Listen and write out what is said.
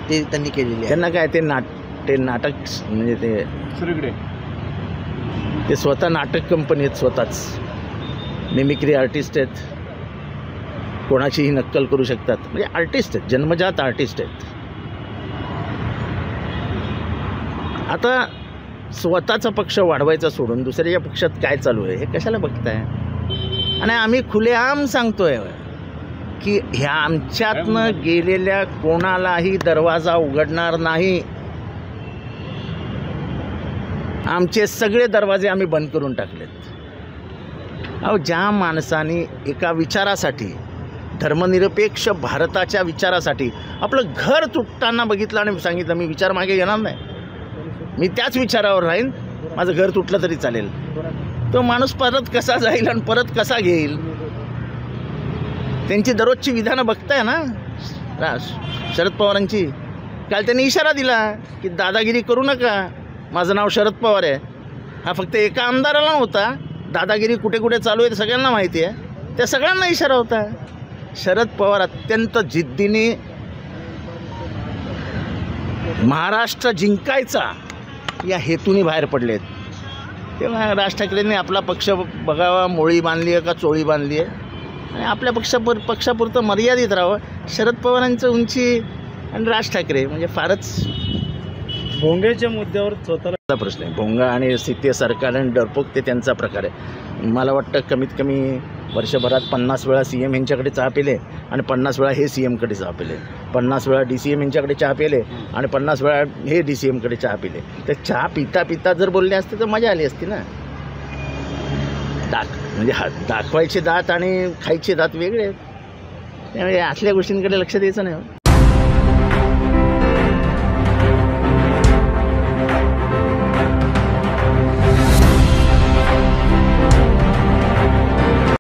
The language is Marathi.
ते त्यांनी केलेली आहे. त्यांना काय ते नाटक म्हणजे ते स्वतः नाटक कंपनी आहेत, स्वतःच मिमिक्री आर्टिस्ट आहेत, कोणाचीही नक्कल करू शकतात, म्हणजे आर्टिस्ट आहेत, जन्मजात आर्टिस्ट आहेत. आता स्वतःचा पक्ष वाढवायचा सोडून दुसऱ्याच्या पक्षात काय चालू आहे हे कशाला बघताय? आणि आम्ही खुलेआम सांगतोय की ह्या आमच्यातनं गेलेल्या कोणालाही दरवाजा उघडणार नाही. आमचे सगळे दरवाजे आम्ही बंद करून टाकलेत. अहो, ज्या माणसाने एका विचारासाठी, धर्मनिरपेक्ष भारताच्या विचारासाठी आपलं घर तुटताना बघितलं आणि सांगितलं मी विचार मागे घेणार नाही, मी त्याच विचारावर राहीन, माझं घर तुटलं तरी चालेल, तो माणूस परत कसा जाईल आणि परत कसा घेईल? त्यांची दररोजची विधानं बघताय ना शरद पवारांची. काल त्यांनी इशारा दिला की दादागिरी करू नका, माझं नाव शरद पवार आहे. हा फक्त एका आमदाराला नव्हता, दादागिरी कुठे कुठे चालू आहे सगळ्यांना माहिती आहे, त्या सगळ्यांना इशारा होता. शरद पवार अत्यंत जिद्दीने महाराष्ट्र जिंकायचा या हेतूने बाहेर पडलेत. तेव्हा राज ठाकरेंनी आपला पक्ष बघावा, मोळी बांधली आहे का चोळी बांधली आहे, आणि आपल्या पक्षापुरतं मर्यादित राहावं. शरद पवारांचं उंची आणि राज ठाकरे म्हणजे फारच भोंग्याच्या मुद्द्यावर स्वतःला प्रश्न आहे. भोंगा आणि ते सरकार आणि डरपोक ते त्यांचा प्रकार आहे. मला वाटतं कमीत कमी वर्षभरात 50 वेळा CM यांच्याकडे चहा पिले आणि 50 वेळा हे CMकडे चहा पिले, 50 वेळा DCM यांच्याकडे चहा पिले आणि 50 वेळा हे DCMकडे चहा पिले. तर चहा पिता पिता जर बोलले असते तर मजा आली असती ना. म्हणजे दाखवायचे दात आणि खायचे दात वेगळे आहेत, त्यामुळे असल्या गोष्टींकडे लक्ष द्यायचं नाही.